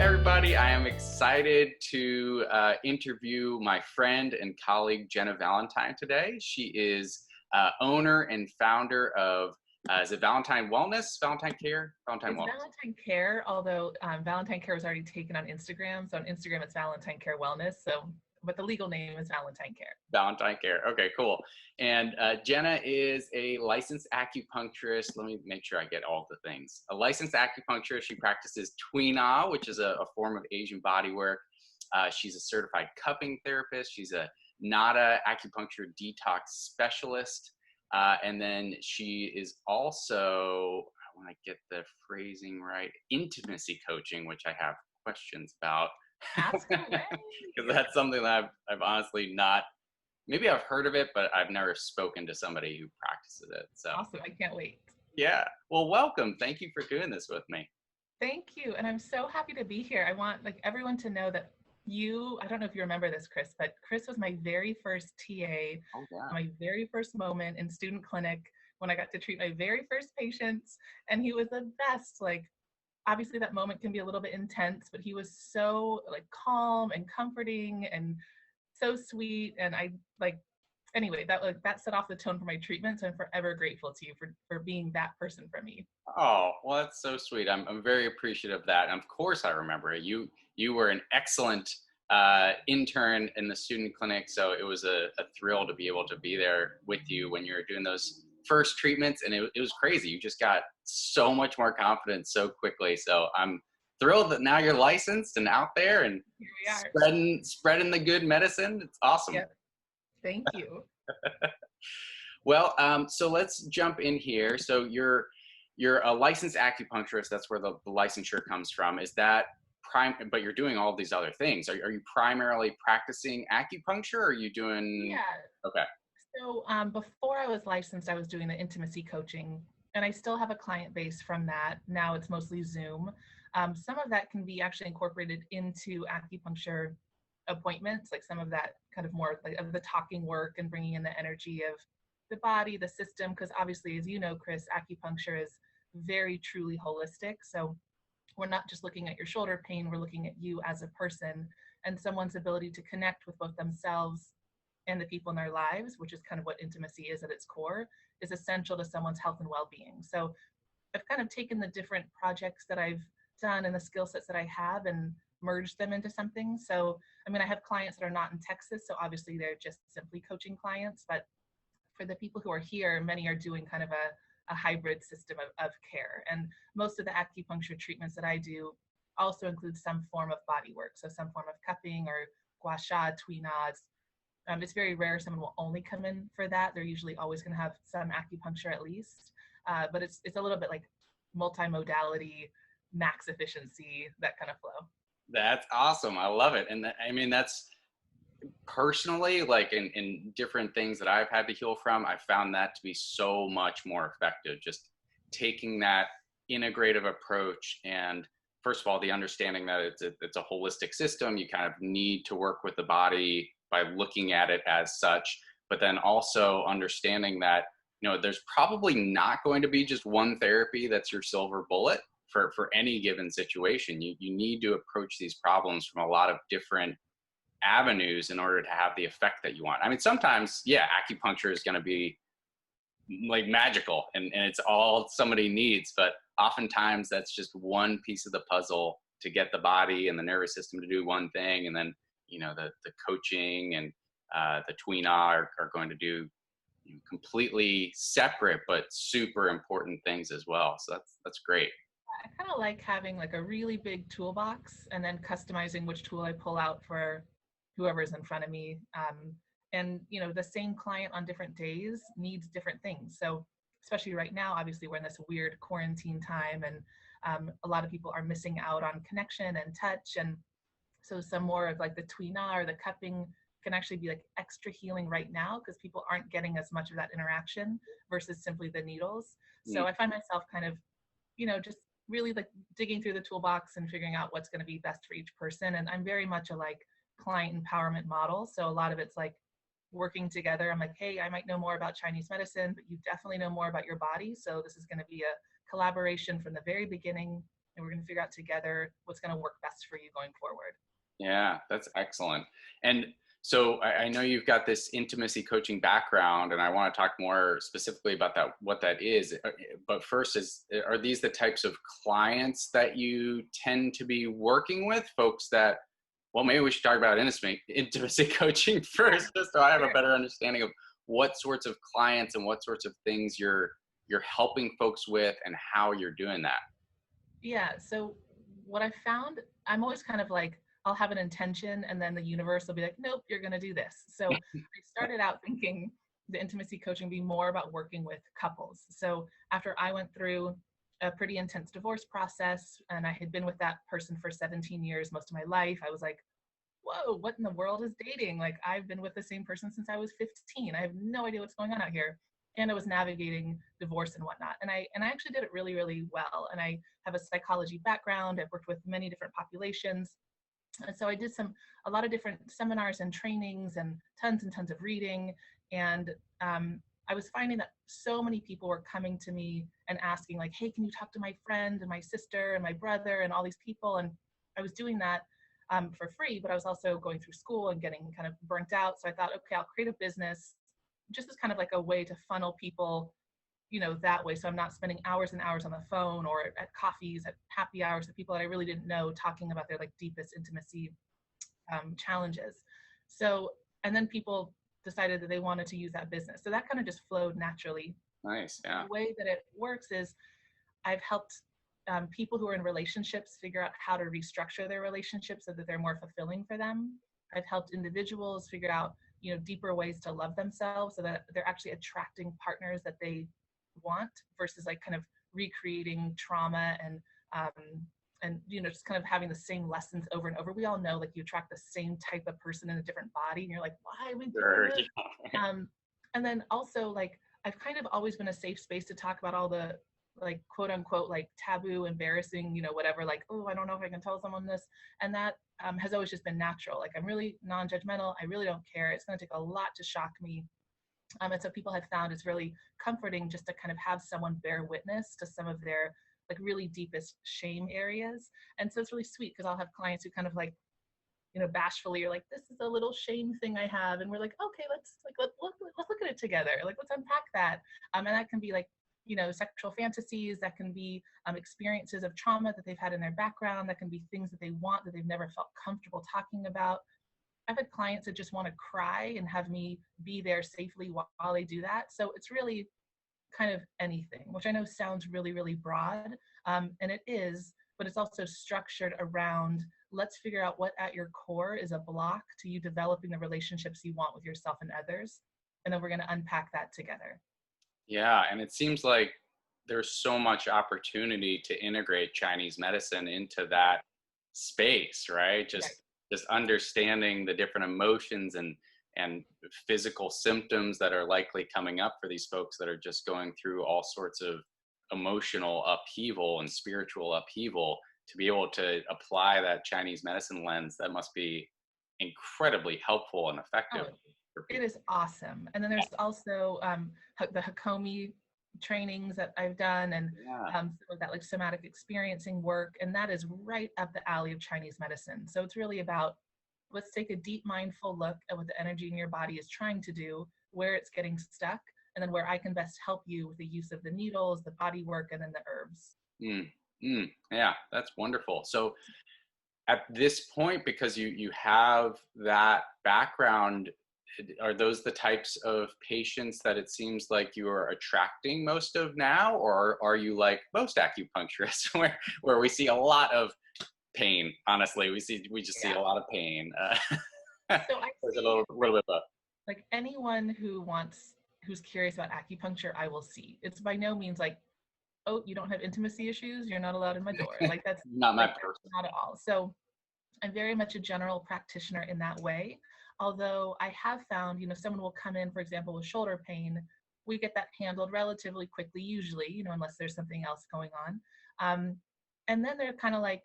everybody. I am excited to interview my friend and colleague, Jenna Valentine, today. She is owner and founder of, is it Valentine Wellness? Valentine Care? Valentine It's Wellness. Valentine Care, although Valentine Care was already taken on Instagram. So on Instagram, it's Valentine Care Wellness. But the legal name is Valentine Care. Valentine Care. Okay, cool. And Jenna is a licensed acupuncturist. Let me make sure I get all the things. A licensed acupuncturist. She practices Tuina, which is a form of Asian bodywork. She's a certified cupping therapist. She's a NADA acupuncture detox specialist. And then she is also, I want to get the phrasing right, intimacy coaching, which I have questions about. Ask away. Because that's something that I've honestly not, maybe I've heard of it, but I've never spoken to somebody who practices it. So Awesome. I can't wait. yeah. Well, welcome. Thank you for doing this with me. Thank you. And I'm so happy to be here. I want everyone to know that I don't know if you remember this, Chris, but Chris was my very first TA, my very first moment in student clinic when I got to treat my very first patients. And he was the best. Obviously that moment can be a little bit intense, but he was so calm and comforting and so sweet. And anyway, that set off the tone for my treatment. So I'm forever grateful to you for being that person for me. Oh, well, that's so sweet. I'm very appreciative of that. And of course I remember it. You were an excellent intern in the student clinic. So it was a thrill to be able to be there with you when you were doing those first treatments. And it was crazy. You just got so much more confidence so quickly. So I'm thrilled that now you're licensed and out there and spreading the good medicine. It's awesome. Yep. Thank you. Well, so let's jump in here. So you're a licensed acupuncturist. That's where the licensure comes from. Is that but you're doing all of these other things. Are you primarily practicing acupuncture, or are you doing? Yeah. Okay. So before I was licensed, I was doing the intimacy coaching, and I still have a client base from that. Now it's mostly Zoom. Some of that can be actually incorporated into acupuncture appointments, like some of that kind of more of the talking work and bringing in the energy of the body, the system, because obviously, as you know, Chris, acupuncture is very truly holistic. So we're not just looking at your shoulder pain, we're looking at you as a person and someone's ability to connect with both themselves and the people in their lives, which is kind of what intimacy is at its core, is essential to someone's health and well-being. So I've kind of taken the different projects that I've done and the skill sets that I have and merged them into something. So, I have clients that are not in Texas, so obviously they're just simply coaching clients, but for the people who are here, many are doing kind of a hybrid system of care. And most of the acupuncture treatments that I do also include some form of body work. So some form of cupping or gua sha, tuina. It's very rare someone will only come in for that. They're usually always going to have some acupuncture at least, but it's a little bit like multimodality, max efficiency, that kind of flow. That's awesome. I love it. And that's personally, in different things that I've had to heal from, I found that to be so much more effective. Just taking that integrative approach, and first of all, the understanding that it's a holistic system. You kind of need to work with the body by looking at it as such, but then also understanding that, there's probably not going to be just one therapy that's your silver bullet for any given situation. You need to approach these problems from a lot of different avenues in order to have the effect that you want. Sometimes, acupuncture is going to be magical and it's all somebody needs, but oftentimes that's just one piece of the puzzle to get the body and the nervous system to do one thing. And then, the coaching and the tuina are going to do completely separate, but super important things as well. So that's great. I kind of like having a really big toolbox and then customizing which tool I pull out for whoever's in front of me. And the same client on different days needs different things. So especially right now, obviously we're in this weird quarantine time, and a lot of people are missing out on connection and touch. And so some more of the tuina or the cupping can actually be extra healing right now because people aren't getting as much of that interaction versus simply the needles. So I find myself kind of, just really digging through the toolbox and figuring out what's going to be best for each person. And I'm very much a client empowerment model. So a lot of it's working together. I'm hey, I might know more about Chinese medicine, but you definitely know more about your body. So this is going to be a collaboration from the very beginning and we're going to figure out together what's going to work best for you going forward. Yeah, that's excellent. And so I know you've got this intimacy coaching background, and I want to talk more specifically about that, what that is. But first, are these the types of clients that you tend to be working with? Folks that, well, maybe we should talk about intimacy coaching first, just so I have a better understanding of what sorts of clients and what sorts of things you're helping folks with, and how you're doing that. Yeah. So what I found, I'm always kind of like, I'll have an intention and then the universe will be like, nope, you're going to do this. So I started out thinking the intimacy coaching be more about working with couples. So after I went through a pretty intense divorce process and I had been with that person for 17 years, most of my life, I was like, whoa, what in the world is dating? Like, I've been with the same person since I was 15. I have no idea what's going on out here. And I was navigating divorce and whatnot. And I actually did it really, really well. And I have a psychology background. I've worked with many different populations. And so I did a lot of different seminars and trainings and tons of reading. And I was finding that so many people were coming to me and asking like, hey, can you talk to my friend and my sister and my brother and all these people? And I was doing that for free, but I was also going through school and getting kind of burnt out. So I thought, okay, I'll create a business just as kind of like a way to funnel people, that way. So I'm not spending hours and hours on the phone or at coffees, at happy hours with people that I really didn't know, talking about their like deepest intimacy challenges. So, and then people decided that they wanted to use that business. So that kind of just flowed naturally. Nice. Yeah. The way that it works is I've helped people who are in relationships figure out how to restructure their relationships so that they're more fulfilling for them. I've helped individuals figure out, deeper ways to love themselves so that they're actually attracting partners that they want versus like kind of recreating trauma and just kind of having the same lessons over and over. We all know like you attract the same type of person in a different body and you're like, why are we doing this? And then also like I've kind of always been a safe space to talk about all the like quote unquote like taboo, embarrassing, whatever, like, oh, I don't know if I can tell someone this. And that has always just been natural. Like I'm really non-judgmental. I really don't care. It's going to take a lot to shock me. And so people have found it's really comforting just to kind of have someone bear witness to some of their like really deepest shame areas. And so it's really sweet because I'll have clients who kind of like, bashfully are like, this is a little shame thing I have. And we're like, okay, let's look at it together. Like, let's unpack that. And that can be like, sexual fantasies, that can be experiences of trauma that they've had in their background, that can be things that they want that they've never felt comfortable talking about. I've had clients that just want to cry and have me be there safely while they do that. So it's really kind of anything, which I know sounds really, really broad, and it is, but it's also structured around, let's figure out what at your core is a block to you developing the relationships you want with yourself and others. And then we're going to unpack that together. Yeah, and it seems like there's so much opportunity to integrate Chinese medicine into that space, right? Right. Just understanding the different emotions and physical symptoms that are likely coming up for these folks that are just going through all sorts of emotional upheaval and spiritual upheaval. To be able to apply that Chinese medicine lens, that must be incredibly helpful and effective. Oh, it is awesome. And then there's also the Hakomi trainings that I've done and Yeah. some of that like somatic experiencing work. And that is right up the alley of Chinese medicine. So it's really about, let's take a deep mindful look at what the energy in your body is trying to do, where it's getting stuck, and then where I can best help you with the use of the needles, the body work, and then the herbs. Yeah, that's wonderful. So at this point, because you have that background, are those the types of patients that it seems like you are attracting most of now, or are you like most acupuncturists where we see a lot of pain? Honestly, we just see a lot of pain. So I There's a see little bit of like anyone who's curious about acupuncture, I will see. It's by no means like, oh, you don't have intimacy issues, you're not allowed in my door. Like that's not my like person. not at all. So I'm very much a general practitioner in that way. Although I have found, someone will come in, for example, with shoulder pain. We get that handled relatively quickly, usually, unless there's something else going on. And then they're kind of like,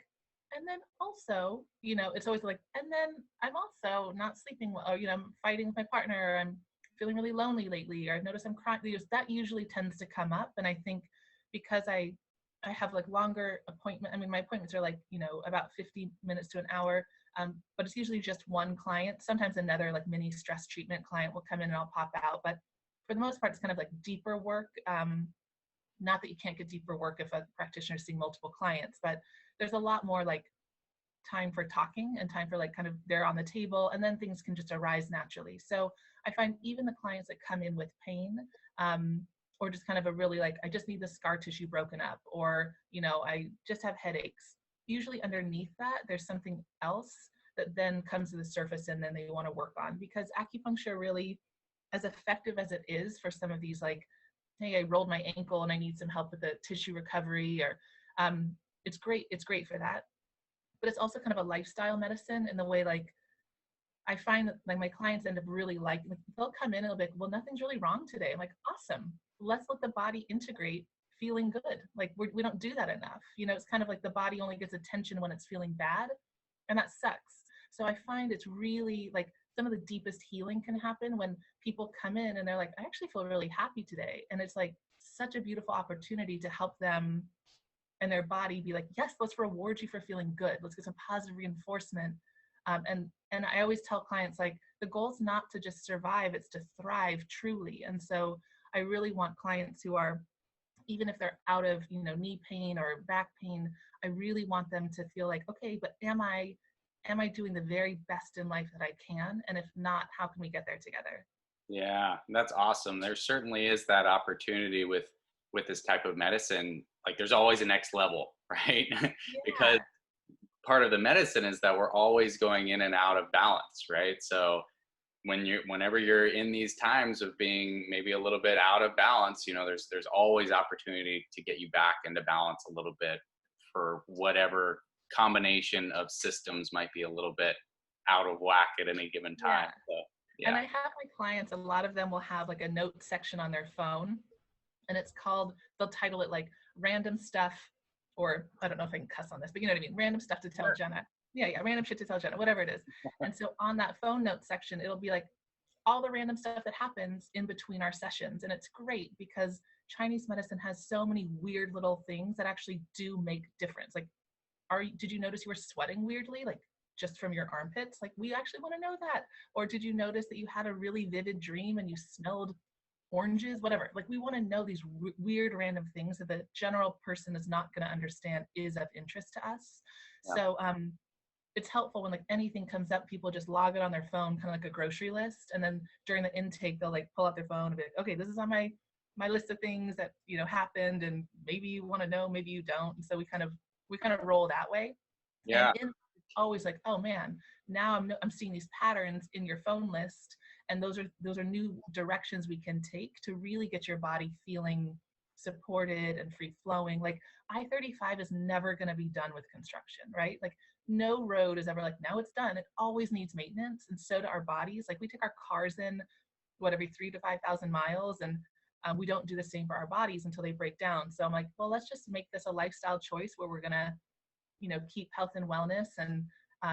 and then also, it's always like, and then I'm also not sleeping well, or, I'm fighting with my partner, or I'm feeling really lonely lately, or I've noticed I'm crying. That usually tends to come up. And I think because I I have like longer appointment. I mean, my appointments are like, about 50 minutes to an hour. But it's usually just one client. Sometimes another like mini stress treatment client will come in and I'll pop out. But for the most part, it's kind of like deeper work. Not that you can't get deeper work if a practitioner is seeing multiple clients, but there's a lot more like time for talking and time for like kind of they're on the table, and then things can just arise naturally. So I find even the clients that come in with pain, or just kind of a really like, I just need the scar tissue broken up, or, I just have headaches. Usually underneath that, there's something else that then comes to the surface and then they want to work on, because acupuncture really, as effective as it is for some of these like, hey, I rolled my ankle and I need some help with the tissue recovery, or it's great. It's great for that. But it's also kind of a lifestyle medicine in the way like I find that like my clients end up really like they'll come in and they'll be like, well, nothing's really wrong today. I'm like, awesome. Let's let the body integrate feeling good. Like we don't do that enough. It's kind of like the body only gets attention when it's feeling bad, and that sucks. So I find it's really like some of the deepest healing can happen when people come in and they're like, I actually feel really happy today. And it's like such a beautiful opportunity to help them and their body be like, yes, let's reward you for feeling good. Let's get some positive reinforcement. And I always tell clients like the goal is not to just survive, it's to thrive truly. And so I really want clients who are, even if they're out of knee pain or back pain, I really want them to feel like, okay, but am I doing the very best in life that I can? And if not, how can we get there together? Yeah, that's awesome. There certainly is that opportunity with this type of medicine. Like there's always a next level, right? Because Yeah. part of the medicine is that we're always going in and out of balance, right? So whenever you're in these times of being maybe a little bit out of balance, there's always opportunity to get you back into balance a little bit for whatever combination of systems might be a little bit out of whack at any given time. Yeah. So And yeah. I have my clients, a lot of them will have like a note section on their phone, and it's called, they'll title it like random stuff, or I don't know if I can cuss on this, but you know what I mean? Random stuff to tell Sure. Jenna. Yeah, random shit to tell Jenna, whatever it is. And so on that phone note section, it'll be like all the random stuff that happens in between our sessions. And it's great because Chinese medicine has so many weird little things that actually do make difference. Like, did you notice you were sweating weirdly? Like just from your armpits? Like, we actually want to know that. Or did you notice that you had a really vivid dream and you smelled oranges, whatever. Like we want to know these weird random things that the general person is not going to understand is of interest to us. Yeah. So it's helpful when like anything comes up, people just log it on their phone, kind of like a grocery list, and then during the intake they'll like pull out their phone and be like, okay, this is on my list of things that happened, and maybe you want to know, maybe you don't. And so we kind of roll that way. And Yeah. in it's always like, oh man, now I'm seeing these patterns in your phone list, and those are new directions we can take to really get your body feeling supported and free flowing. Like I-35 is never going to be done with construction, right? Like no road is ever like, now it's done. It always needs maintenance, and so do our bodies. Like we take our cars in every 3,000 to 5,000 miles, and we don't do the same for our bodies until they break down. So I'm like, well, let's just make this a lifestyle choice where we're gonna keep health and wellness, and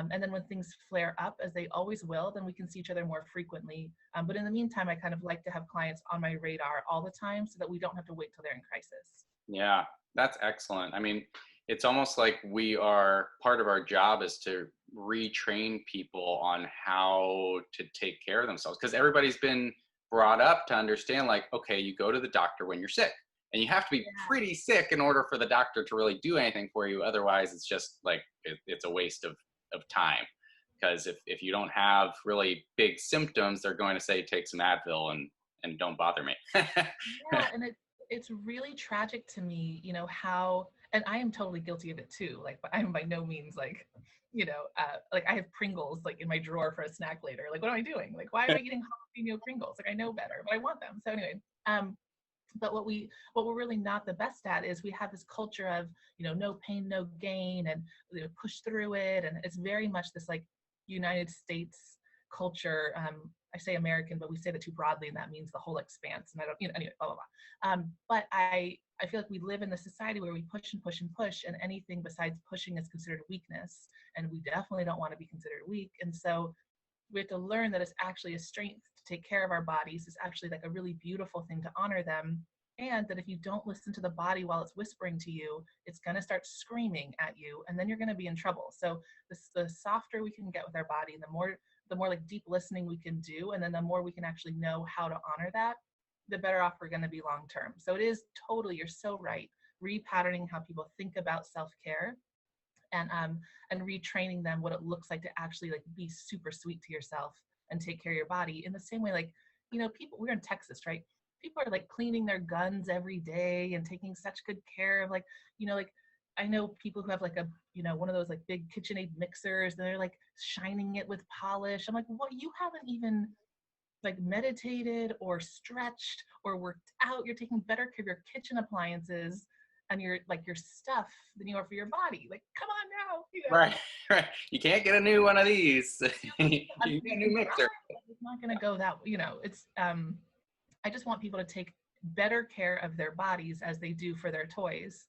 then when things flare up, as they always will, then we can see each other more frequently. But in the meantime, I kind of like to have clients on my radar all the time so that we don't have to wait till they're in crisis. Yeah, that's excellent. I mean, it's almost like we are part of our job is to retrain people on how to take care of themselves, because everybody's been brought up to understand like, okay, you go to the doctor when you're sick, and you have to be Yeah. pretty sick in order for the doctor to really do anything for you. Otherwise, it's just like it's a waste of time. Because if you don't have really big symptoms, they're going to say take some Advil and don't bother me. Yeah, and it's really tragic to me, how, and I am totally guilty of it too. Like, but I am by no means like, like I have Pringles like in my drawer for a snack later. Like, what am I doing? Like, why am I eating jalapeno Pringles? Like, I know better, but I want them. So anyway, but what we're really not the best at is we have this culture of no pain, no gain, and push through it, and it's very much this like United States culture. I say American, but we say that too broadly, and that means the whole expanse. And I don't, anyway, blah blah blah. But I feel like we live in a society where we push and push and push, and anything besides pushing is considered weakness, and we definitely don't want to be considered weak. And so we have to learn that it's actually a strength to take care of our bodies. It's actually like a really beautiful thing to honor them. and that if you don't listen to the body while it's whispering to you, it's going to start screaming at you, and then you're going to be in trouble. So the softer we can get with our body, the more like deep listening we can do, and then the more we can actually know how to honor that, the better off we're going to be long term. So it is totally, you're so right, repatterning how people think about self-care, and retraining them what it looks like to actually like be super sweet to yourself and take care of your body in the same way. Like, people, we're in Texas, right? People are like cleaning their guns every day and taking such good care of, like, like, I know people who have like a, one of those like big KitchenAid mixers, and they're like shining it with polish. I'm like, what? You haven't even like meditated or stretched or worked out. You're taking better care of your kitchen appliances and your stuff than you are for your body. Like, come on now. Right, right. You can't get a new one of these. You get a new mixer. It's not going to go that, it's, I just want people to take better care of their bodies as they do for their toys,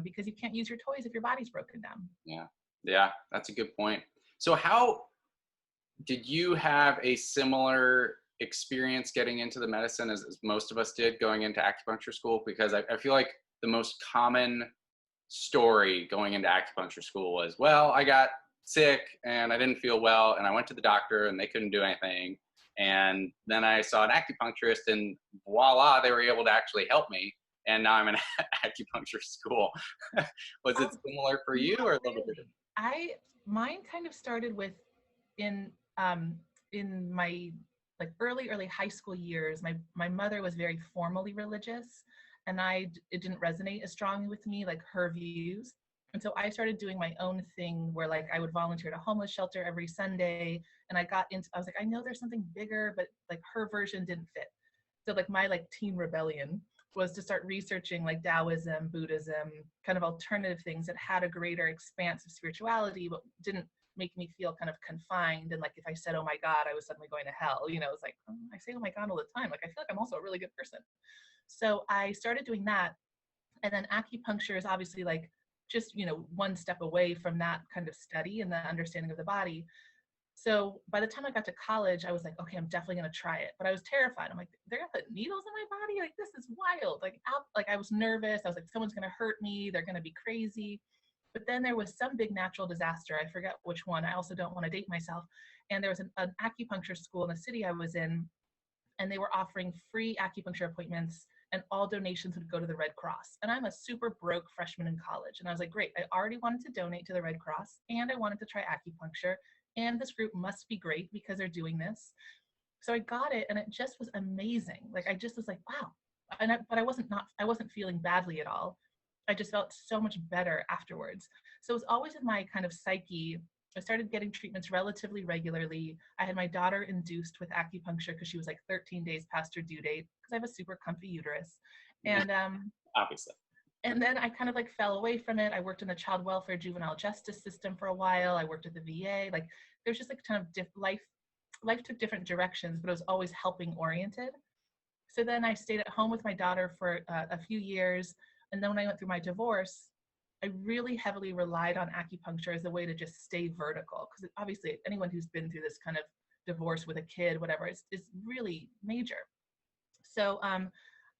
because you can't use your toys if your body's broken down. Yeah. Yeah. That's a good point. So how did you have a similar experience getting into the medicine as most of us did going into acupuncture school? Because I feel like the most common story going into acupuncture school was, well, I got sick and I didn't feel well and I went to the doctor and they couldn't do anything. And then I saw an acupuncturist and voila, they were able to actually help me. And now I'm in acupuncture school. Was it similar for you or a little bit different? Mine kind of started with in my like early high school years. My mother was very formally religious, and it didn't resonate as strongly with me, like her views. And so I started doing my own thing where like I would volunteer at a homeless shelter every Sunday, and I was like, I know there's something bigger, but like her version didn't fit. So like my like teen rebellion was to start researching like Taoism, Buddhism, kind of alternative things that had a greater expanse of spirituality, but didn't make me feel kind of confined. And like if I said, oh my God, I was suddenly going to hell. It's like, I say, oh my God, all the time. Like I feel like I'm also a really good person. So I started doing that. And then acupuncture is obviously like just, one step away from that kind of study and the understanding of the body. So by the time I got to college, I was like, okay, I'm definitely going to try it. But I was terrified. I'm like, they're going to put needles in my body? Like, this is wild. Like I was nervous. I was like, someone's going to hurt me. They're going to be crazy. But then there was some big natural disaster. I forget which one. I also don't want to date myself. And there was an acupuncture school in the city I was in, and they were offering free acupuncture appointments, and all donations would go to the Red Cross. And I'm a super broke freshman in college. And I was like, great, I already wanted to donate to the Red Cross, and I wanted to try acupuncture. And this group must be great because they're doing this. So I got it, and it just was amazing. Like, I just was like, wow. But I wasn't feeling badly at all. I just felt so much better afterwards. So it was always in my kind of psyche. I started getting treatments relatively regularly. I had my daughter induced with acupuncture because she was like 13 days past her due date, because I have a super comfy uterus. And Obviously. and then I kind of like fell away from it. I worked in the child welfare juvenile justice system for a while. I worked at the VA. Like there's just like kind of life took different directions, but it was always helping oriented. So then I stayed at home with my daughter for a few years. And then when I went through my divorce, I really heavily relied on acupuncture as a way to just stay vertical. Because obviously anyone who's been through this kind of divorce with a kid, whatever, is really major. So,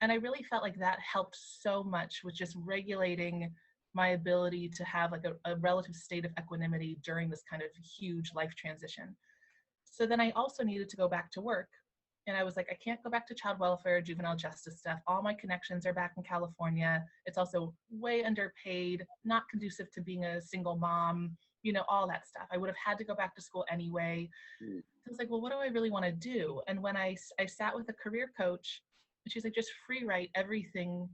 and I really felt like that helped so much with just regulating my ability to have like a relative state of equanimity during this kind of huge life transition. So then I also needed to go back to work. And I was like, I can't go back to child welfare, juvenile justice stuff. All my connections are back in California. It's also way underpaid, not conducive to being a single mom, all that stuff. I would have had to go back to school anyway. So I was like, well, what do I really want to do? And when I sat with a career coach, she's like, just free write everything,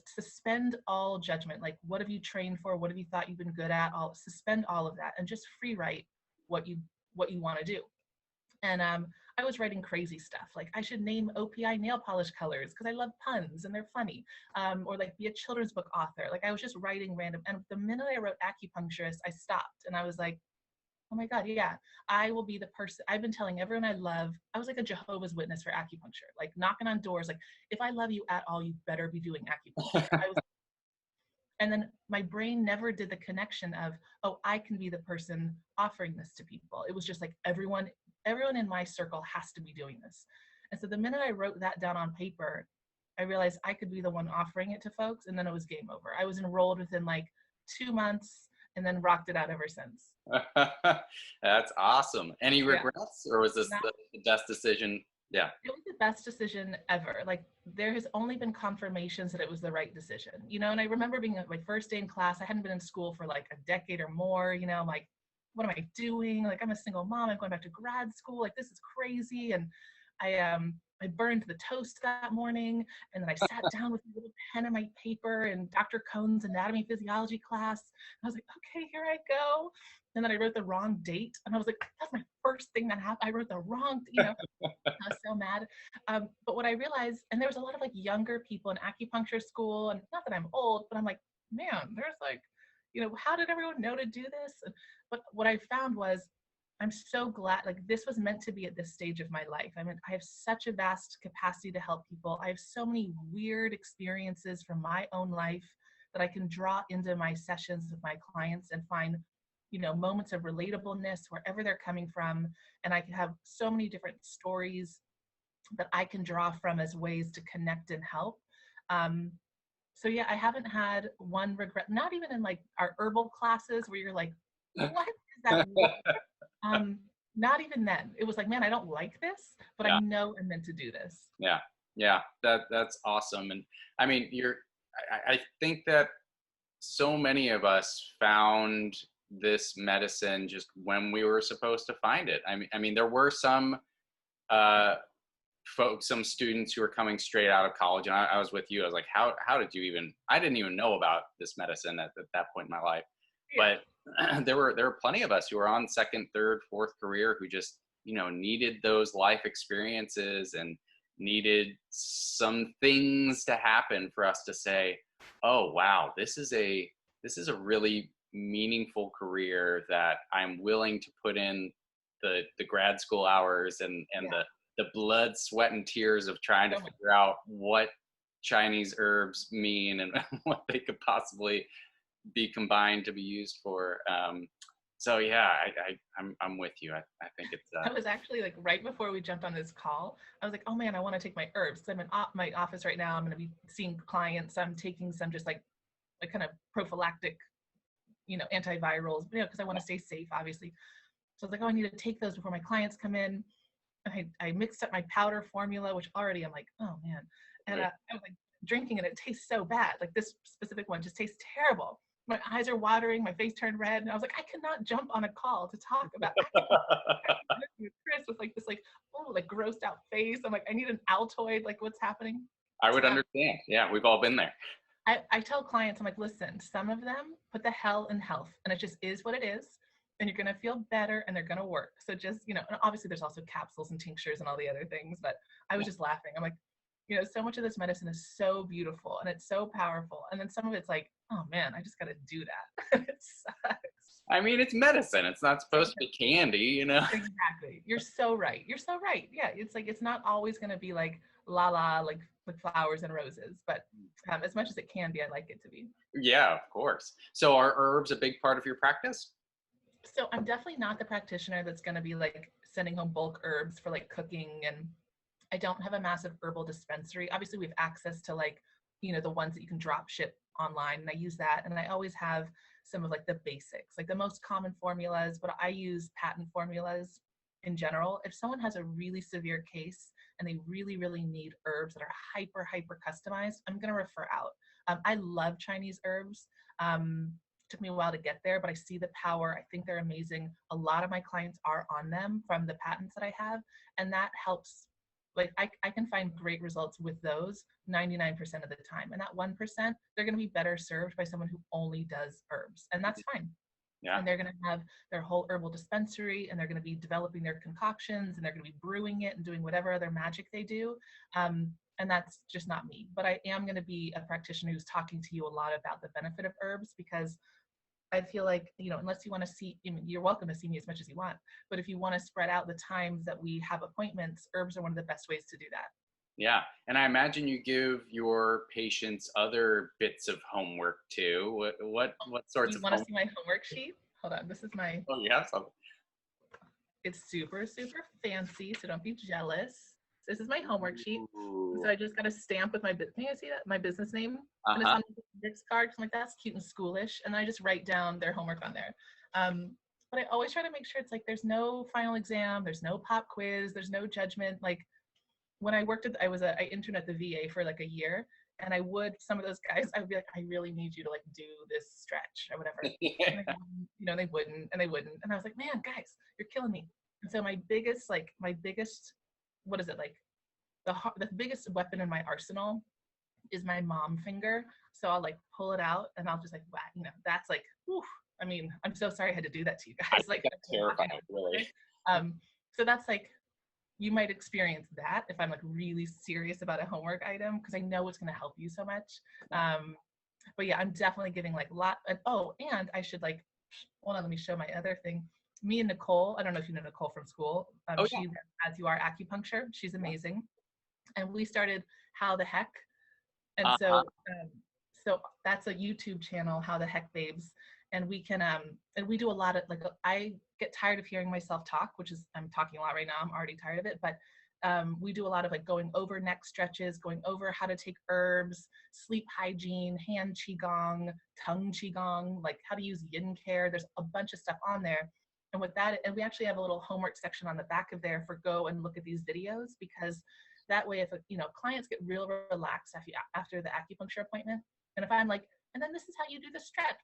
suspend all judgment. Like, what have you trained for? What have you thought you've been good at? Suspend all of that and just free write what you want to do. And I was writing crazy stuff. Like I should name OPI nail polish colors because I love puns and they're funny. Or like be a children's book author. Like I was just writing random. And the minute I wrote acupuncturist, I stopped and I was like, oh my God, yeah, I will be the person. I've been telling everyone I love. I was like a Jehovah's Witness for acupuncture, like knocking on doors. Like if I love you at all, you better be doing acupuncture. And then my brain never did the connection of, oh, I can be the person offering this to people. It was just like everyone in my circle has to be doing this. And so the minute I wrote that down on paper, I realized I could be the one offering it to folks, and then it was game over. I was enrolled within like 2 months and then rocked it out ever since. That's awesome. Any Yeah. regrets, or was this Not, the best decision? Yeah. it was the best decision ever. Like there has only been confirmations that it was the right decision, you know. And I remember being at my first day in class. I hadn't been in school for like a decade or more, you know. I'm like, what am I doing? Like I'm a single mom. I'm going back to grad school. Like this is crazy. And I burned the toast that morning, and then I sat down with a little pen and my paper and Dr. Cohn's anatomy physiology class. And I was like, okay, here I go. And then I wrote the wrong date, and I was like, that's my first thing that happened. I wrote the wrong, you know. I was so mad. But what I realized, and there was a lot of like younger people in acupuncture school, and not that I'm old, but I'm like, man, there's like, you know, how did everyone know to do this? But what I found was, I'm so glad, like this was meant to be at this stage of my life. I mean, I have such a vast capacity to help people. I have so many weird experiences from my own life that I can draw into my sessions with my clients and find, you know, moments of relatableness wherever they're coming from. And I can have so many different stories that I can draw from as ways to connect and help. So yeah, I haven't had one regret, not even in like our herbal classes where you're like, what is that? Not even then. It was like, man, I don't like this, but I Yeah. know I'm meant to do this. Yeah. Yeah. That's awesome. And I mean, I think that so many of us found this medicine just when we were supposed to find it. I mean, there were some uh, folks, some students who were coming straight out of college, and I was with you. I was like, how did you even? I didn't even know about this medicine at that point in my life. Yeah. But there were plenty of us who were on second, third, fourth career who just needed those life experiences and needed some things to happen for us to say, oh wow, this is a really meaningful career that I'm willing to put in the grad school hours and Yeah. the blood, sweat, and tears of trying to So much. figure out what Chinese herbs mean and what they could possibly be combined to be used for. So yeah, I'm with you. I think it's I was actually like right before we jumped on this call, I was like, oh man, I want to take my herbs. So I'm in my office right now. I'm going to be seeing clients. I'm taking some just like kind of prophylactic, you know, antivirals, you know, because I want to stay safe, obviously. So I was like, oh, I need to take those before my clients come in. And I mixed up my powder formula, which already I'm like, oh man. And right. I was like drinking it. It tastes so bad. Like this specific one just tastes terrible. My eyes are watering. My face turned red. And I was like, I cannot jump on a call to talk about acupuncture. Chris was like this, like, oh, like grossed out face. I'm like, I need an Altoid. Like, what's happening? I would Um, understand. Yeah, we've all been there. I tell clients, I'm like, listen, some of them put the hell in health, and it just is what it is. And you're gonna feel better, and they're gonna work. So just, you know, and obviously there's also capsules and tinctures and all the other things. But I was Yeah. just laughing. I'm like, you know, so much of this medicine is so beautiful and it's so powerful, and then some of it's like, oh man, I just gotta do that. It sucks. I mean, it's medicine. It's not supposed to be candy. Exactly. You're so right. You're so right. Yeah, it's like it's not always gonna be like la la like flowers and roses, but as much as it can be, I like it to be. Yeah, of course. So are herbs a big part of your practice? So I'm definitely not the practitioner that's going to be like sending home bulk herbs for like cooking, and I don't have a massive herbal dispensary. Obviously we have access to like, you know, the ones that you can drop ship online, and I use that, and I always have some of like the basics, like the most common formulas, but I use patent formulas in general. If someone has a really severe case and they really really need herbs that are hyper customized, I'm going to refer out. I love Chinese herbs. Took me a while to get there, but I see the power. I think they're amazing. A lot of my clients are on them from the patents that I have, and that helps. Like I can find great results with those 99% of the time. And that 1%, they're going to be better served by someone who only does herbs. And that's fine. Yeah. And they're going to have their whole herbal dispensary, and they're going to be developing their concoctions, and they're going to be brewing it and doing whatever other magic they do. And that's just not me. But I am going to be a practitioner who's talking to you a lot about the benefit of herbs, because I feel like, you know, unless you want to see, I mean, you're welcome to see me as much as you want, but if you want to spread out the times that we have appointments, herbs are one of the best ways to do that. Yeah. And I imagine you give your patients other bits of homework too. What sorts You of want to home? see my homework sheet? Hold on, this is my, Oh, you have some. it's super fancy, so don't be jealous. This is my homework sheet. So I just got a stamp with my, can you see that? My business name. And it's Uh-huh. on the index card. So I'm like, that's cute and schoolish. And I just write down their homework on there. But I always try to make sure it's like, there's no final exam, there's no pop quiz, there's no judgment. Like when I worked at, I interned at the VA for like a year. And I would, some of those guys, I would be like, I really need you to like do this stretch or whatever. And they wouldn't, they wouldn't, and they wouldn't. And I was like, man, guys, you're killing me. And so my biggest, what is it like? The biggest weapon in my arsenal is my mom finger. So I'll like pull it out and I'll just like whack, that's like, whew. I mean, I'm so sorry I had to do that to you I guys. think Like, that's terrifying, really. So that's like, you might experience that if I'm like really serious about a homework item, because I know it's going to help you so much. But yeah, I'm definitely giving like and I should like, hold on, let me show my other thing. Me and Nicole, I don't know if you know Nicole from school. Oh, yeah. She does As You Are acupuncture. She's amazing. And we started How the Heck. And Uh-huh. so that's a YouTube channel, How the Heck Babes. And we can, and we do a lot of like, I get tired of hearing myself talk, which is, I'm talking a lot right now. I'm already tired of it, but we do a lot of like going over neck stretches, going over how to take herbs, sleep hygiene, hand qigong, tongue qigong, like how to use yin care. There's a bunch of stuff on there. And with that, and we actually have a little homework section on the back of there for go and look at these videos, because that way, if clients get real relaxed after the acupuncture appointment, and if I'm like, and then this is how you do the stretch,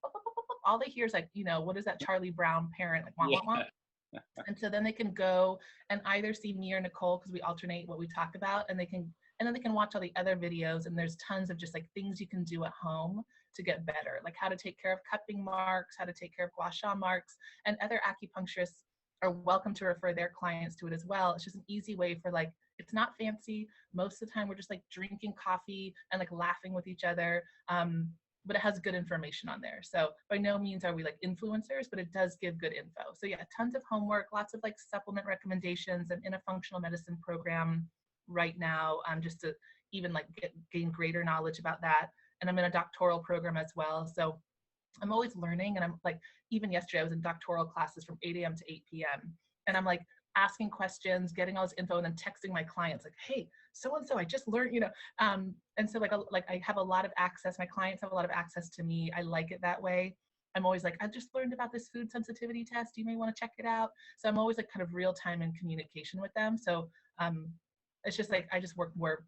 all they hear is like, what is that Charlie Brown parent like, wah, Yeah. wah, wah. And so then they can go and either see me or Nicole, because we alternate what we talk about, and then they can watch all the other videos, and there's tons of just like things you can do at home to get better, like how to take care of cupping marks, how to take care of gua sha marks, and other acupuncturists are welcome to refer their clients to it as well. It's just an easy way for like, it's not fancy. Most of the time we're just like drinking coffee and like laughing with each other. But it has good information on there. So by no means are we like influencers, but it does give good info. So yeah, tons of homework, lots of like supplement recommendations. I'm in a functional medicine program right now, just to even like gain greater knowledge about that. And I'm in a doctoral program as well. So I'm always learning. And I'm like, even yesterday I was in doctoral classes from 8 a.m. to 8 p.m. And I'm like asking questions, getting all this info, and then texting my clients like, hey, so-and-so, I just learned, and so like I have a lot of access. My clients have a lot of access to me. I like it that way. I'm always like, I just learned about this food sensitivity test. You may want to check it out. So I'm always like kind of real time in communication with them. So it's just like, I just work more,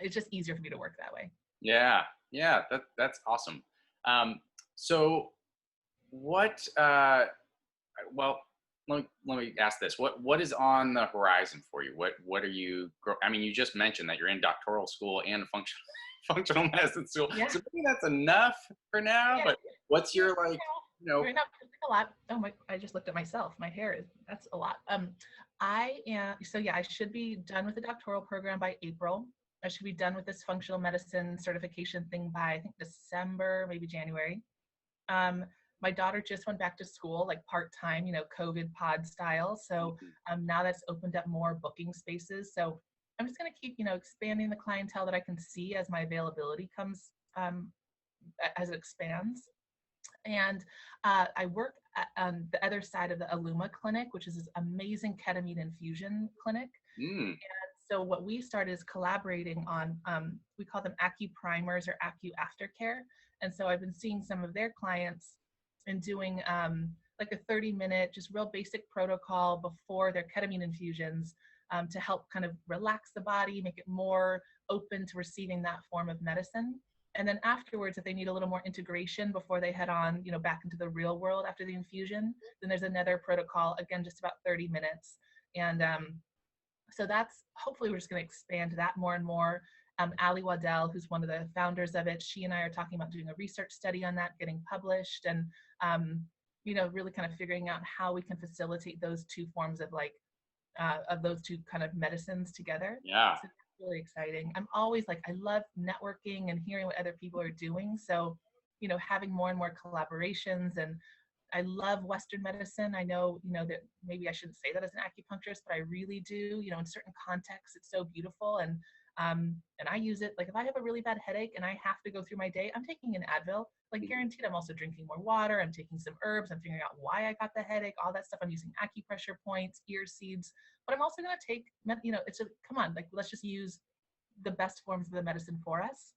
it's just easier for me to work that way. Yeah. Yeah. That's awesome. So what, well, let me ask this. What is on the horizon for you? What are you, I mean, you just mentioned that you're in doctoral school and functional medicine school. Yeah. So maybe that's enough for now, Yeah. but what's your like, Right now, a lot. Oh my, I just looked at myself. My hair that's a lot. I should be done with the doctoral program by April. I should be done with this functional medicine certification thing by, I think, December, maybe January. My daughter just went back to school, like part-time, COVID pod style. So now that's opened up more booking spaces. So I'm just going to keep, expanding the clientele that I can see as my availability comes, as it expands. And I work on the other side of the Illuma clinic, which is this amazing ketamine infusion clinic. Mm. So what we started is collaborating on, we call them Acu Primers or Acu Aftercare. And so I've been seeing some of their clients and doing like a 30-minute, just real basic protocol before their ketamine infusions to help kind of relax the body, make it more open to receiving that form of medicine. And then afterwards, if they need a little more integration before they head on, back into the real world after the infusion, then there's another protocol, again, just about 30 minutes. And so that's, hopefully we're just going to expand that more and more. Ali Waddell, who's one of the founders of it, she and I are talking about doing a research study on that, getting published, and really kind of figuring out how we can facilitate those two forms of of those two kind of medicines together. Yeah. So that's really exciting. I'm always like, I love networking and hearing what other people are doing. So, having more and more collaborations, and I love Western medicine. I know, that maybe I shouldn't say that as an acupuncturist, but I really do, in certain contexts, it's so beautiful. And I use it, like if I have a really bad headache and I have to go through my day, I'm taking an Advil, like guaranteed. I'm also drinking more water. I'm taking some herbs. I'm figuring out why I got the headache, all that stuff. I'm using acupressure points, ear seeds, but I'm also going to take, come on, like let's just use the best forms of the medicine for us.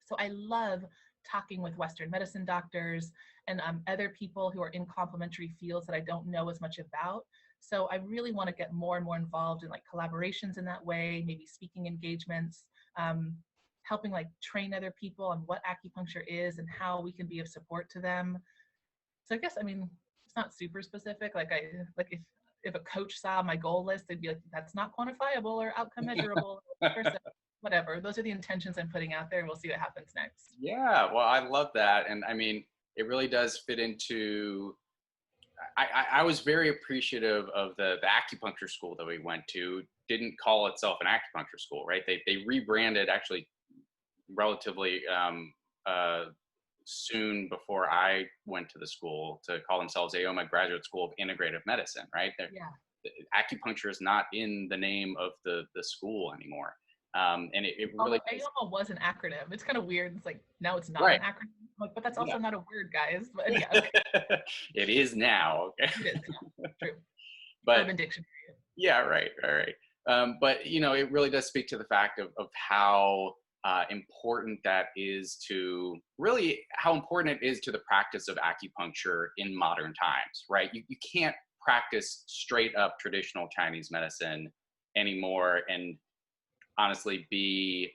So I love talking with Western medicine doctors and other people who are in complementary fields that I don't know as much about. So I really want to get more and more involved in like collaborations in that way, maybe speaking engagements, um, helping like train other people on what acupuncture is and how we can be of support to them. So I guess, I mean, it's not super specific. Like if a coach saw my goal list, they'd be like, that's not quantifiable or outcome measurable, whatever. Those are the intentions I'm putting out there, and we'll see what happens next. Yeah, well, I love that. And I mean, it really does fit into, I was very appreciative of the acupuncture school that we went to. Didn't call itself an acupuncture school, right? They rebranded actually relatively soon before I went to the school to call themselves AOMA Graduate School of Integrative Medicine, right? Yeah. Acupuncture is not in the name of the school anymore. And it really Although AOMA was an acronym. It's kind of weird. It's like, now it's not right. an acronym. Like, but that's Yeah. also not a word, guys. But yeah, okay. It is now. Okay. It is. Yeah, true. But Urban Dictionary. yeah, right, right. But you know, it really does speak to the fact of how important that is to really how important it is to the practice of acupuncture in modern times, right? You can't practice straight up traditional Chinese medicine anymore and honestly be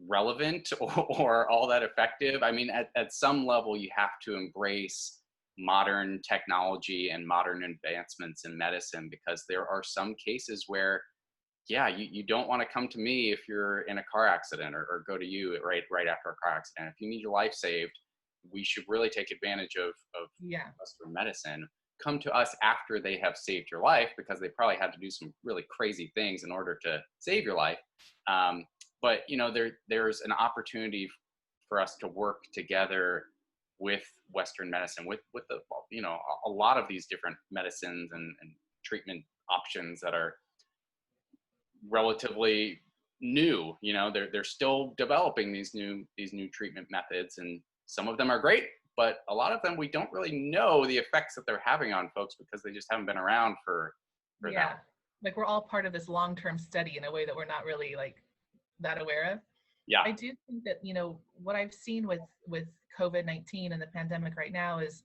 relevant or all that effective. I mean, at some level, you have to embrace modern technology and modern advancements in medicine because there are some cases where yeah, you don't want to come to me if you're in a car accident or go to you right after a car accident. If you need your life saved, we should really take advantage of Yeah. Western medicine. Come to us after they have saved your life because they probably had to do some really crazy things in order to save your life. But you know, there's an opportunity for us to work together with Western medicine, with the you know a lot of these different medicines and treatment options that are relatively new. You know, they're still developing these new treatment methods, and some of them are great, but a lot of them we don't really know the effects that they're having on folks because they just haven't been around for Yeah. that. Like we're all part of this long-term study in a way that we're not really like that aware of. Yeah, I do think that, you know, what I've seen with COVID-19 and the pandemic right now is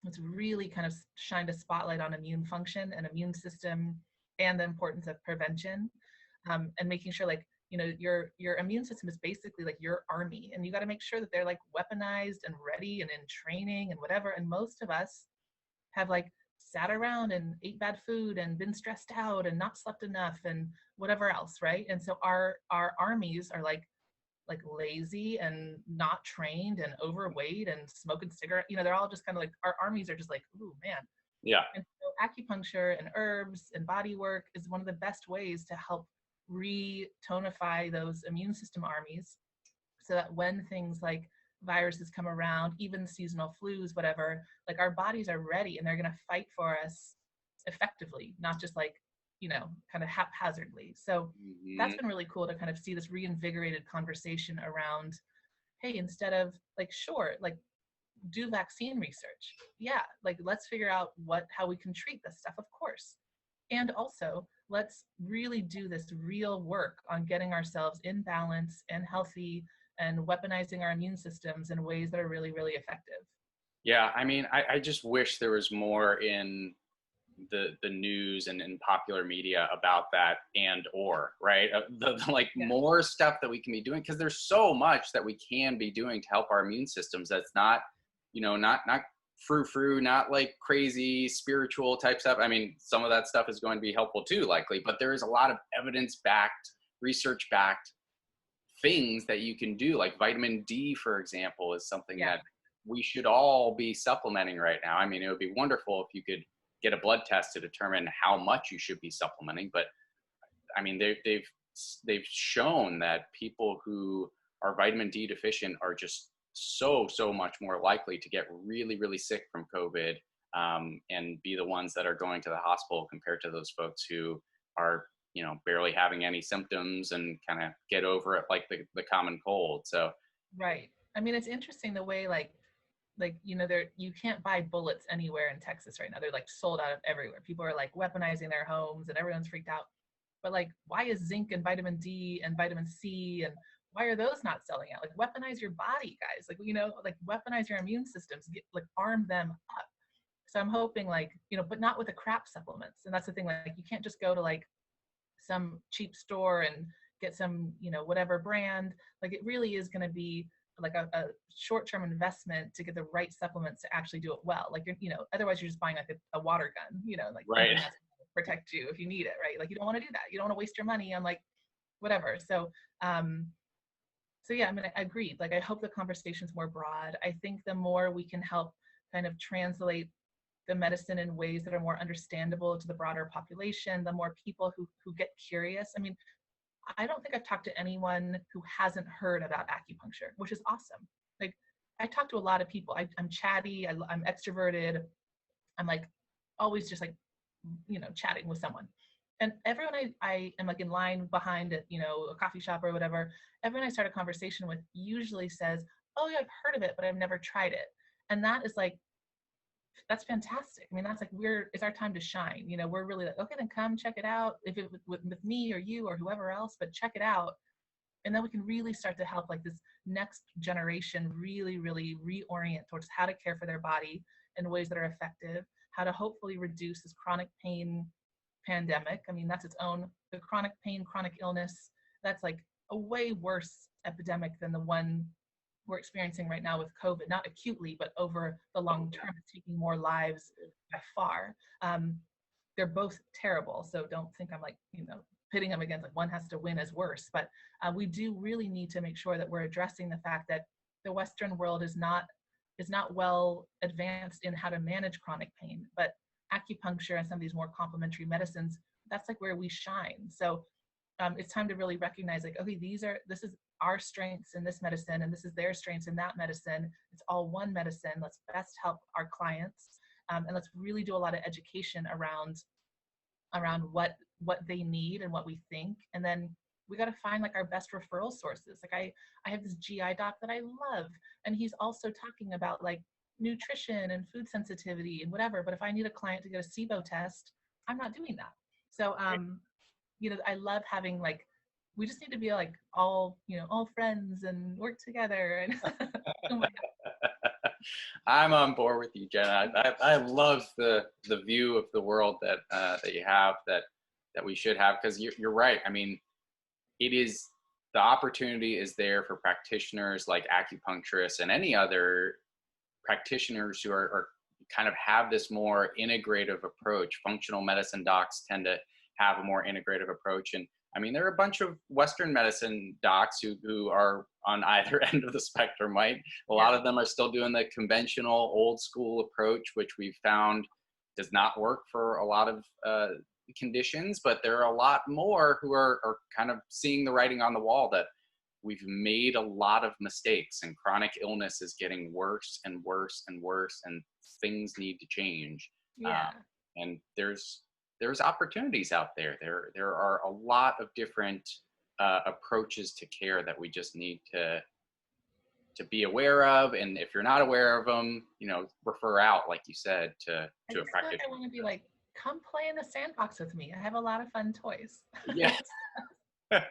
it's really kind of shined a spotlight on immune function and immune system and the importance of prevention, and making sure like, you know, your immune system is basically like your army, and you got to make sure that they're like weaponized and ready and in training and whatever. And most of us have like sat around and ate bad food and been stressed out and not slept enough and whatever else, right? And so our armies are like lazy and not trained and overweight and smoking cigarette. You know, they're all just kind of like, our armies are just like, ooh man. yeah, And so acupuncture and herbs and body work is one of the best ways to help re-tonify those immune system armies so that when things like viruses come around, even seasonal flus, whatever, like our bodies are ready and they're going to fight for us effectively, not just like, you know, kind of haphazardly. So that's mm-hmm. been really cool to kind of see this reinvigorated conversation around, hey, instead of like, sure, like do vaccine research. Yeah, like let's figure out how we can treat this stuff, of course. And also, let's really do this real work on getting ourselves in balance and healthy and weaponizing our immune systems in ways that are really, really effective. Yeah. I mean, I just wish there was more in the news and in popular media about that and or right the like Yeah. more stuff that we can be doing because there's so much that we can be doing to help our immune systems that's not you know not frou not like crazy spiritual type stuff. I mean some of that stuff is going to be helpful too likely, but there is a lot of evidence backed research backed things that you can do like vitamin D for example is something Yeah. that we should all be supplementing right now. I mean it would be wonderful if you could get a blood test to determine how much you should be supplementing. But I mean, they've shown that people who are vitamin D deficient are just so much more likely to get really sick from COVID and be the ones that are going to the hospital compared to those folks who are you know barely having any symptoms and kind of get over it like the common cold. So Right. I mean, it's interesting the way like you know there you can't buy bullets anywhere in Texas right now. They're like sold out of everywhere. People are like weaponizing their homes and everyone's freaked out. but like, why is zinc and vitamin D and vitamin C and why are those not selling out? Like, weaponize your body, guys. Like, like weaponize your immune systems, like arm them up. So I'm hoping like, but not with the crap supplements. And that's the thing, like you can't just go to like some cheap store and get some, whatever brand. Like it really is going to be like a short-term investment to get the right supplements to actually do it well. Like otherwise you're just buying like a water gun, like Right. thinking that's going to protect you if you need it, right? Like you don't want to do that. You don't want to waste your money on like whatever. So yeah, I mean, I agreed. Like I hope the conversation's more broad. I think the more we can help kind of translate the medicine in ways that are more understandable to the broader population, the more people who get curious. I mean, I don't think I've talked to anyone who hasn't heard about acupuncture, which is awesome. Like I talk to a lot of people. I'm chatty, I'm extroverted. I'm like always just like, chatting with someone. And everyone I am like in line behind at, a coffee shop or whatever, everyone I start a conversation with usually says, oh yeah, I've heard of it, but I've never tried it. And that is like, that's fantastic. I mean, that's like, it's our time to shine. We're really like, okay, then come check it out. If it with me or you or whoever else, but check it out. And then we can really start to help like this next generation really, really reorient towards how to care for their body in ways that are effective, how to hopefully reduce this chronic pain pandemic. I mean, that's the chronic pain, chronic illness, that's like a way worse epidemic than the one we're experiencing right now with COVID, not acutely, but over the long term, it's taking more lives by far. They're both terrible. So don't think I'm like, pitting them against like one has to win as worse. But we do really need to make sure that we're addressing the fact that the Western world is not well advanced in how to manage chronic pain, but acupuncture and some of these more complementary medicines, that's like where we shine. So it's time to really recognize like, okay, this is our strengths in this medicine and this is their strengths in that medicine. It's all one medicine. Let's best help our clients. And let's really do a lot of education around what they need and what we think. And then we got to find like our best referral sources. Like I have this GI doc that I love, and he's also talking about like nutrition and food sensitivity and whatever. But if I need a client to get a SIBO test, I'm not doing that. So I love having like, we just need to be like all friends and work together. And oh my God. I'm on board with you, Jenna. I love the view of the world that that you have, that we should have, because you're right. I mean, it is, the opportunity is there for practitioners like acupuncturists and any other practitioners who are kind of have this more integrative approach. Functional medicine docs tend to have a more integrative approach. And I mean, there are a bunch of Western medicine docs who are on either end of the spectrum, right? A lot of them are still doing the conventional old school approach, which we've found does not work for a lot of conditions, but there are a lot more who are kind of seeing the writing on the wall that we've made a lot of mistakes and chronic illness is getting worse and worse and worse, and things need to change. And there's opportunities out there. There are a lot of different approaches to care that we just need to be aware of. And if you're not aware of them, refer out, like you said, to a practitioner. Like I want to be like, come play in the sandbox with me. I have a lot of fun toys. Yes. A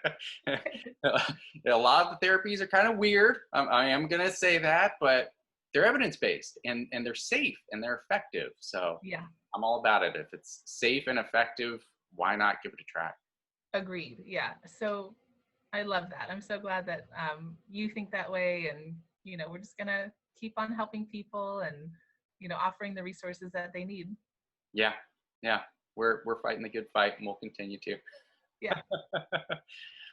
lot of the therapies are kind of weird. I am going to say that, but they're evidence-based and they're safe and they're effective. So yeah, I'm all about it. If it's safe and effective, why not give it a try? Agreed. Yeah. So I love that. I'm so glad that you think that way. And, we're just going to keep on helping people and, offering the resources that they need. Yeah. Yeah. We're fighting the good fight, and we'll continue to. Yeah.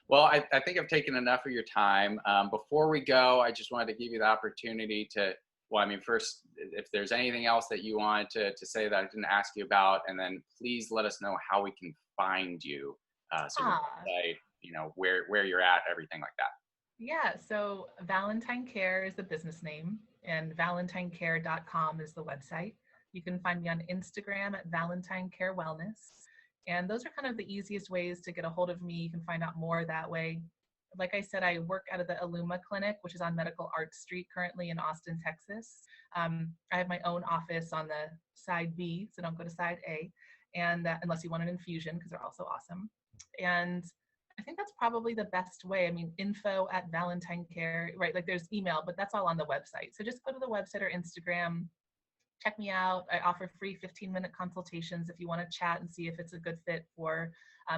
Well, I think I've taken enough of your time. Before we go, I just wanted to give you the opportunity to, well, I mean, first, if there's anything else that you wanted to say that I didn't ask you about, and then please let us know how we can find you. So website, where you're at, everything like that. Yeah. So Valentine Care is the business name, and valentinecare.com is the website. You can find me on Instagram at Valentine Care Wellness. And those are kind of the easiest ways to get a hold of me. You can find out more that way. Like I said, I work out of the Illuma Clinic, which is on Medical Arts Street currently in Austin, Texas. I have my own office on the side B, so don't go to side A, and unless you want an infusion, because they're also awesome. And I think that's probably the best way. I mean, info at Valentine Care, right? Like there's email, but that's all on the website. So just go to the website or Instagram, check me out. I offer free 15-minute consultations if you want to chat and see if it's a good fit for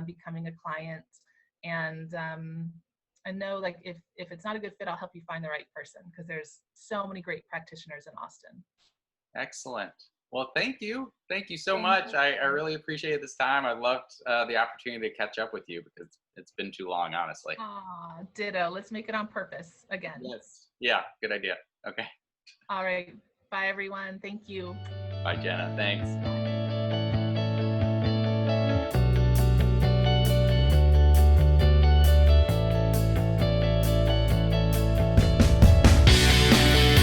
becoming a client. And I know like if it's not a good fit, I'll help you find the right person because there's so many great practitioners in Austin. Excellent. Well, thank you. Thank you so Thank much. you. I really appreciate this time. I loved the opportunity to catch up with you because it's been too long, honestly. Ah, ditto. Let's make it on purpose again. Yes. Yeah, good idea. Okay. All right. Bye, everyone. Thank you. Bye, Jenna. Thanks.